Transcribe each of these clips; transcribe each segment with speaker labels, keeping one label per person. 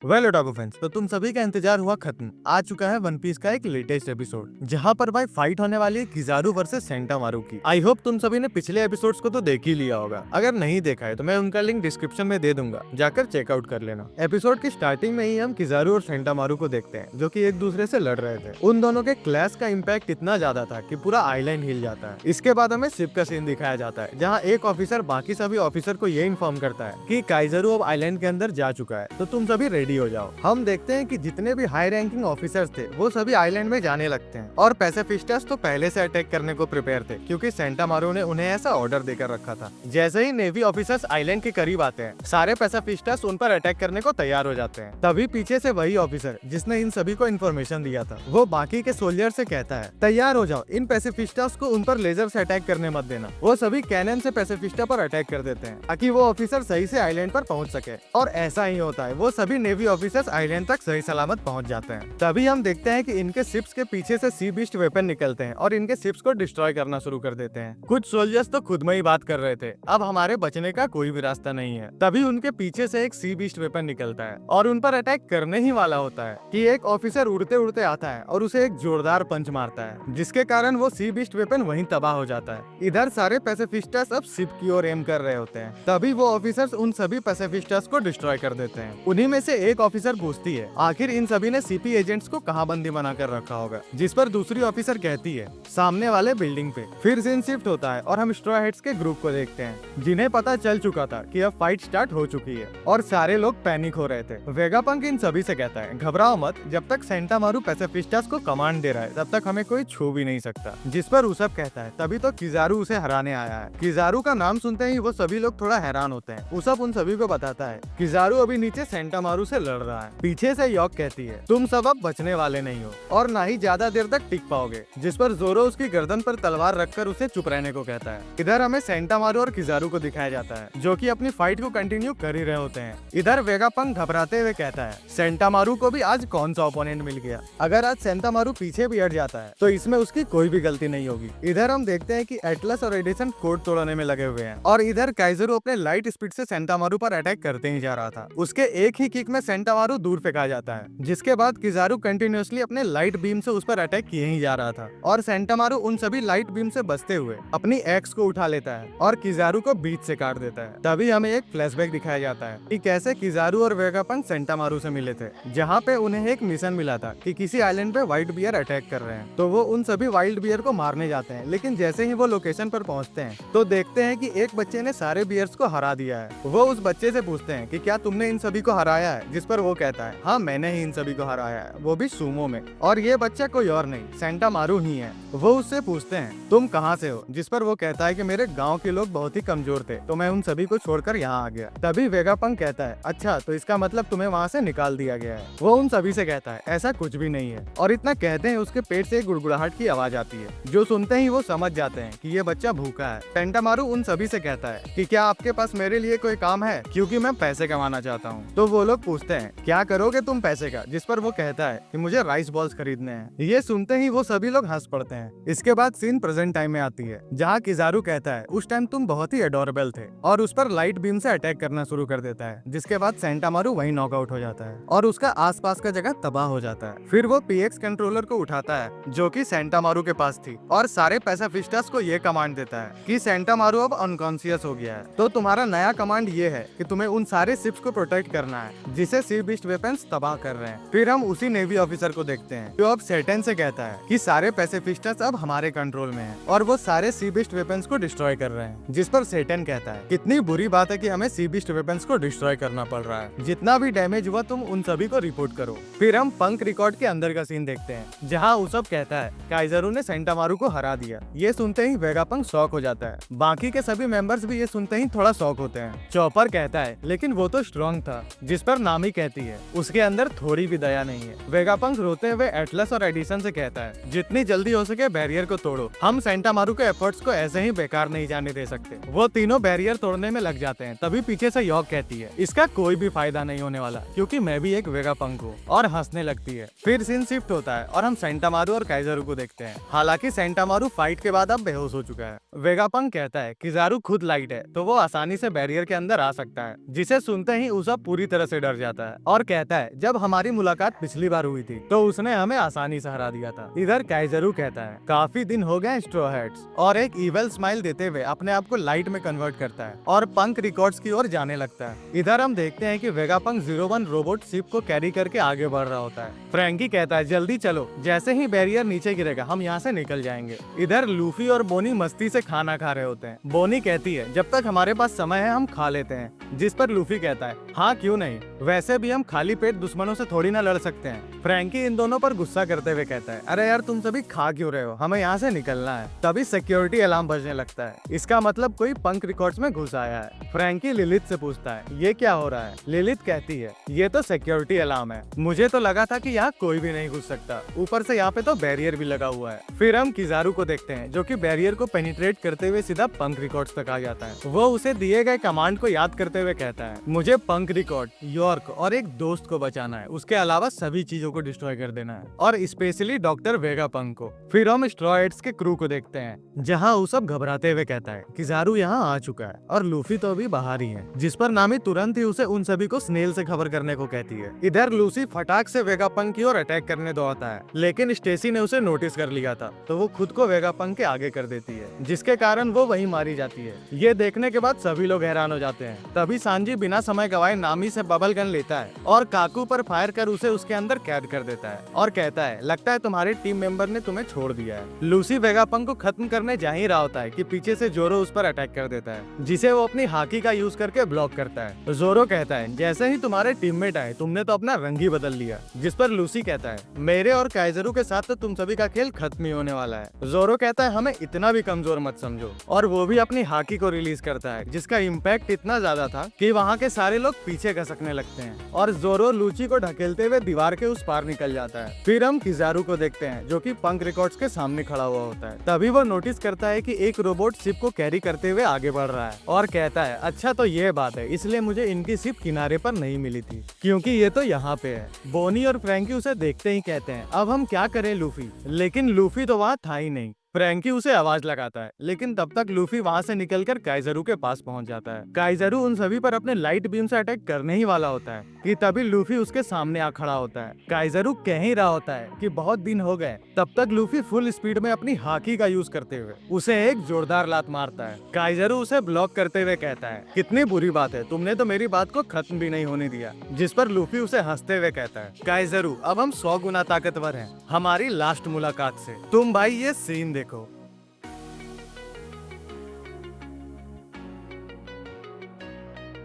Speaker 1: Well Otago fans, तो तुम सभी का इंतजार हुआ खत्म। आ चुका है वन पीस का एक लेटेस्ट एपिसोड, जहां पर भाई फाइट होने वाली है किजारू वर्सेस सेंटामारू की। आई होप तुम सभी ने पिछले एपिसोड्स को तो देख ही लिया होगा। अगर नहीं देखा है तो मैं उनका लिंक डिस्क्रिप्शन में दे दूंगा, जाकर चेकआउट कर लेना। एपिसोड की स्टार्टिंग में ही हम किजारू और सेंटामारू को देखते हैं, जो कि एक दूसरे से लड़ रहे थे। उन दोनों के क्लैश का इम्पैक्ट इतना ज्यादा था कि पूरा आइलैंड हिल जाता है। इसके बाद हमें शिप का सीन दिखाया जाता है, जहाँ एक ऑफिसर बाकी सभी ऑफिसर को ये इन्फॉर्म करता है कि काइजरू अब आइलैंड के अंदर जा चुका है, तो तुम सभी रेडी हो जाओ। हम देखते हैं कि जितने भी हाई रैंकिंग ऑफिसर्स थे वो सभी आइलैंड में जाने लगते हैं, और पैसिफिस्टस तो पहले से अटैक करने को प्रिपेयर थे, क्योंकि सेंटामारू ने उन्हें ऐसा ऑर्डर देकर रखा था। जैसे ही नेवी ऑफिसर्स आइलैंड के करीब आते हैं, सारे पैसिफिस्टस उन पर अटैक करने को तैयार हो जाते हैं। तभी पीछे से वही ऑफिसर जिसने इन सभी को इन्फॉर्मेशन दिया था, वो बाकी के सोल्जर से कहता है, तैयार हो जाओ, इन पैसिफिस्टस को उन पर लेजर से अटैक करने मत देना। वो सभी कैनन से पैसिफिस्टा पर अटैक कर देते हैं, ताकि वो ऑफिसर सही से आइलैंड पर पहुंच सके। और ऐसा ही होता है, वो सभी नेवी ऑफिसर्स आइलैंड तक सही सलामत पहुंच जाते हैं। तभी हम देखते हैं कि इनके शिप्स के पीछे से सी बीस्ट वेपन निकलते हैं और इनके शिप्स को डिस्ट्रॉय करना शुरू कर देते हैं। कुछ सोल्जर्स तो खुद में ही बात कर रहे थे, अब हमारे बचने का कोई भी रास्ता नहीं है। तभी उनके पीछे से एक सी बीस्ट वेपन निकलता है और उन पर अटैक करने ही वाला होता है कि एक ऑफिसर उड़ते उड़ते आता है और उसे एक जोरदार पंच मारता है, जिसके कारण वो सी बीस्ट वेपन वहीं तबाह हो जाता है। इधर सारे पैसिफिस्टस अब शिप की ओर एम कर रहे होते हैं। तभी वो ऑफिसर्स उन सभी पैसिफिस्टस को डिस्ट्रॉय कर देते हैं। उन्हीं में से एक ऑफिसर पूछती है, आखिर इन सभी ने सीपी एजेंट्स को कहां बंदी बना कर रखा होगा, जिस पर दूसरी ऑफिसर कहती है, सामने वाले बिल्डिंग पे। फिर सीन शिफ्ट होता है और हम स्ट्रॉ हेड्स के ग्रुप को देखते हैं, जिन्हें पता चल चुका था कि अब फाइट स्टार्ट हो चुकी है और सारे लोग पैनिक हो रहे थे। वेगापंक इन सभी से कहता है, घबराओ मत, जब तक सेंटामारू पैसिफिस्टस को कमांड दे रहा है तब तक हमें कोई छू भी नहीं सकता। जिस पर उसब कहता है, तभी तो किजारू उसे हराने आया है। किजारू का नाम सुनते ही वो सभी लोग थोड़ा हैरान होते हैं। उसब उन सभी को बताता है, किजारू अभी नीचे सेंटामारू से लड़ रहा है। पीछे से यॉक कहती है, तुम सब अब बचने वाले नहीं हो और ना ही ज्यादा देर तक टिक पाओगे। जिस पर जोरो उसकी गर्दन पर तलवार रखकर उसे चुप रहने को कहता है। इधर हमें सेंटामारू और किजारू को दिखाया जाता है, जो कि अपनी फाइट को कंटिन्यू कर ही रहे होते हैं। इधर वेगापंक घबराते हुए कहता है, सेंटामारू को भी आज कौन सा ओपोनेंट मिल गया। अगर आज सेंटामारू पीछे भी हट जाता है तो इसमें उसकी कोई भी गलती नहीं होगी। इधर हम देखते हैं कि एटलस और एडिसन कोड तोड़ने में लगे हुए हैं, और इधर काइजरू अपने लाइट स्पीड से सेंटामारू पर अटैक करते ही जा रहा था। उसके एक ही किक में सेंटामारू दूर फेंका जाता है, जिसके बाद किजारू कंटिन्यूअसली अपने लाइट बीम से उस पर अटैक किए ही जा रहा था, और सेंटामारू उन सभी लाइट बीम से बचते हुए अपनी एक्स को उठा लेता है और किजारू को बीच से काट देता है। तभी हमें एक फ्लैशबैक दिखाया जाता है कि कैसे किजारू और वेगापंक सेंटामारू से मिले थे, जहाँ पे उन्हें एक मिशन मिला था कि किसी आइलैंड पे व्हाइट बियर अटैक कर रहे हैं। तो वो उन सभी वाइल्ड बियर को मारने जाते हैं, लेकिन जैसे ही वो लोकेशन पर पहुंचते हैं तो देखते हैं कि एक बच्चे ने सारे बियर्स को हरा दिया है। वो उस बच्चे से पूछते हैं कि क्या तुमने इन सभी को हराया है, जिस पर वो कहता है, हाँ मैंने ही इन सभी को हराया है, वो भी सूमो में, और ये बच्चा कोई और नहीं सेंटामारू ही है। वो उससे पूछते हैं, तुम कहाँ से हो, जिस पर वो कहता है कि मेरे गांव के लोग बहुत ही कमजोर थे, तो मैं उन सभी को छोड़कर यहाँ आ गया। तभी वेगापंक कहता है, अच्छा तो इसका मतलब तुम्हें वहाँ से निकाल दिया गया है। वो उन सभी से कहता है, ऐसा कुछ भी नहीं है, और इतना कहते हैं उसके पेट से एक गुड़गुड़ाहट की आवाज आती है, जो सुनते ही वो समझ जाते हैं कि ये बच्चा भूखा है। सेंटामारू उन सभी से कहता है कि क्या आपके पास मेरे लिए कोई काम है, क्योंकि मैं पैसे कमाना चाहता हूँ। तो वो लोग पूछते हैं, क्या करोगे तुम पैसे का, जिस पर वो कहता है कि मुझे राइस बॉल्स खरीदने हैं। ये सुनते ही वो सभी लोग हंस पड़ते हैं। इसके बाद सीन प्रेजेंट टाइम में आती है, जहाँ किजारू कहता है, उस टाइम तुम बहुत ही एडोरेबल थे, और उस पर लाइट बीम से अटैक करना शुरू कर देता है। जिसके बाद सेंटामारू वहीं नॉकआउट हो जाता है और उसका आसपास का जगह तबाह हो जाता है। फिर वो पीएक्स कंट्रोलर को उठाता है, जो कि सेंटामारू के पास थी, और सारे पैसिफिस्टस को ये कमांड देता है कि सेंटामारू अब अनकॉन्शियस हो गया है, तो तुम्हारा नया कमांड ये है कि तुम्हें उन सारे शिप्स को प्रोटेक्ट करना है जिसे सी बीस्ट वेपन्स तबाह कर रहे हैं। फिर हम उसी नेवी ऑफिसर को देखते हैं, जो अब सेटन से कहता है कि सारे पैसिफिस्टस अब हमारे कंट्रोल में हैं और वो सारे सी बीस्ट वेपन्स को डिस्ट्रॉय कर रहे हैं। जिस पर सेटन कहता है, कितनी बुरी बात है कि हमें सी बीस्ट वेपन्स को डिस्ट्रॉय करना पड़ रहा है, जितना भी डैमेज हुआ तुम उन सभी को रिपोर्ट करो। फिर हम पंक रिकॉर्ड के अंदर का सीन देखते हैं, जहाँ उसब कहता है, काइजरू ने सेंटामारू को हरा दिया। ये सुनते ही वेगापंक शॉक हो जाता है। बाकी के सभी मेंबर्स भी ये सुनते ही थोड़ा शॉक होते हैं। चॉपर कहता है, लेकिन वो तो स्ट्रॉन्ग था। जिस पर नामी कहती है, उसके अंदर थोड़ी भी दया नहीं है। वेगापंक रोते हुए एटलस और एडिसन से कहता है, जितनी जल्दी हो सके बैरियर को तोड़ो, हम सेंटामारू के एफर्ट्स को ऐसे ही बेकार नहीं जाने दे सकते। वो तीनों बैरियर तोड़ने में लग जाते हैं। तभी पीछे से यॉक कहती है, इसका कोई भी फायदा नहीं होने वाला, क्योंकि मैं भी एक वेगापंक हूँ, और हंसने लगती है। फिर सीन शिफ्ट होता है और हम सेंटामारू और काइजरू को देखते हैं। हालांकि सेंटामारू फाइट के बाद अब बेहोश हो चुका है। वेगापंक कहता है, किजारू खुद लाइट है, तो वो आसानी से बैरियर के अंदर आ सकता है, जिसे सुनते ही उसब पूरी तरह से डर जाता है। जाता है और कहता है जब हमारी मुलाकात पिछली बार हुई थी तो उसने हमें आसानी से हरा दिया था। इधर काइजरू कहता है काफी दिन हो गए स्ट्रॉ हैट्स, और एक इवल स्माइल देते हुए अपने आप को लाइट में कन्वर्ट करता है और पंक रिकॉर्ड्स की ओर जाने लगता है। इधर हम देखते हैं कि वेगापंक 01 रोबोट शिप को कैरी करके आगे बढ़ रहा होता है। फ्रैंकी कहता है जल्दी चलो, जैसे ही बैरियर नीचे गिरेगा हम यहाँ से निकल जाएंगे। इधर लूफी और बोनी मस्ती से खाना खा रहे होते हैं। बोनी कहती है जब तक हमारे पास समय है हम खा लेते हैं, जिस पर लूफी कहता है हाँ क्यों नहीं, वैसे भी हम खाली पेट दुश्मनों से थोड़ी ना लड़ सकते हैं। फ्रैंकी इन दोनों पर गुस्सा करते हुए कहता है अरे यार तुम सभी खा क्यों रहे हो, हमें यहाँ से निकलना है। तभी सिक्योरिटी अलार्म बजने लगता है, इसका मतलब कोई पंक रिकॉर्ड्स में घुस आया है। फ्रैंकी लिलिथ से पूछता है ये क्या हो रहा है। लिलिथ कहती है ये तो सिक्योरिटी अलार्म है, मुझे तो लगा था कि यहाँ कोई भी नहीं घुस सकता, ऊपर से यहाँ पे तो बैरियर भी लगा हुआ है। फिर हम किजारू को देखते हैं जो कि बैरियर को पेनिट्रेट करते हुए सीधा पंक रिकॉर्ड्स तक आ जाता है। वो उसे दिए गए कमांड को याद करते हुए कहता है मुझे पंक रिकॉर्ड, यॉर्क और एक दोस्त को बचाना है, उसके अलावा सभी चीजों को डिस्ट्रॉय कर देना है, और स्पेशली डॉक्टर वेगापंक को। फिर हम स्ट्रॉयड्स के क्रू को देखते हैं जहाँ वो सब घबराते हुए कहता है किजारू यहाँ आ चुका है और लूफी तो अभी बाहर ही है, जिस पर नामी तुरंत ही उसे उन सभी को स्नेल से खबर करने को कहती है। इधर लूसी फटाक से वेगापंक की ओर अटैक करने दौड़ता है, लेकिन स्टेसी ने उसे नोटिस कर लिया था तो वो खुद को वेगापंक के आगे कर देती है, जिसके कारण वो वहीं मारी जाती है। ये देखने के बाद सभी लोग हैरान हो जाते हैं। तभी सांजी बिना समय गवाए नामी से बबल गन लेता है और काकू पर फायर कर उसे उसके अंदर कैद कर देता है और कहता है लगता है तुम्हारे टीम मेंबर ने तुम्हें छोड़ दिया है। लूसी वेगापंक को खत्म करने जा ही रहा होता है कि पीछे से जोरो उस पर अटैक कर देता है, जिसे वो अपनी हाकी का यूज करके ब्लॉक करता है। जोरो कहता है जैसे ही तुम्हारे टीममेट आए तुमने तो अपना रंग ही बदल लिया, जिस पर लूसी कहता है मेरे और काइजरू के साथ तो तुम सभी का खेल खत्म ही होने वाला है। जोरो कहता है हमें इतना भी कमजोर मत समझो, और वो भी अपनी हाकी को रिलीज करता है, जिसका इम्पैक्ट इतना ज्यादा था कि वहाँ के सारे लोग पीछे खसकने लगते हैं और जोरो लूची को ढकेलते हुए दीवार के उस पार निकल जाता है। फिर हम किजारू को देखते हैं जो कि पंक रिकॉर्ड्स के सामने खड़ा हुआ होता है। तभी वो नोटिस करता है कि एक रोबोट शिप को कैरी करते हुए आगे बढ़ रहा है और कहता है अच्छा तो ये बात है, इसलिए मुझे इनकी शिप किनारे पर नहीं मिली थी क्योंकि ये तो यहाँ पे है। बोनी और फ्रैंकी उसे देखते ही कहते हैं अब हम क्या करें लूफी, लेकिन लूफी तो वहाँ था ही नहीं। फ्रैंकी उसे आवाज लगाता है, लेकिन तब तक लूफी वहाँ से निकलकर काइजरू के पास पहुँच जाता है। काइजरू उन सभी पर अपने लाइट बीम से अटैक करने ही वाला होता है कि तभी लूफी उसके सामने आ खड़ा होता है। काइजरू कह ही रहा होता है कि बहुत दिन हो गए, तब तक लूफी फुल स्पीड में अपनी हाकी का यूज करते हुए उसे एक जोरदार लात मारता है। काइजरू उसे ब्लॉक करते हुए कहता है कितनी बुरी बात है, तुमने तो मेरी बात को खत्म भी नहीं होने दिया, जिस पर लूफी उसे हंसते हुए कहता है काइजरू अब हम 100 गुना ताकतवर हैं हमारी लास्ट मुलाकात से, तुम भाई ये सीन देखो।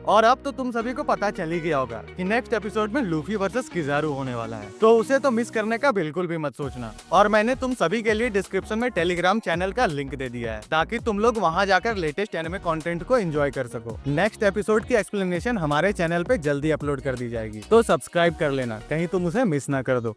Speaker 1: और अब तो तुम सभी को पता चल ही गया होगा कि नेक्स्ट एपिसोड में लूफी वर्सेस किजारू होने वाला है, तो उसे तो मिस करने का बिल्कुल भी मत सोचना। और मैंने तुम सभी के लिए डिस्क्रिप्शन में टेलीग्राम चैनल का लिंक दे दिया है ताकि तुम लोग वहां जाकर लेटेस्ट एनिमे कंटेंट को एंजॉय कर सको। नेक्स्ट एपिसोड की एक्सप्लेनेशन हमारे चैनल पे जल्दी अपलोड कर दी जाएगी, तो सब्सक्राइब कर लेना कहीं तुम उसे मिस ना कर दो।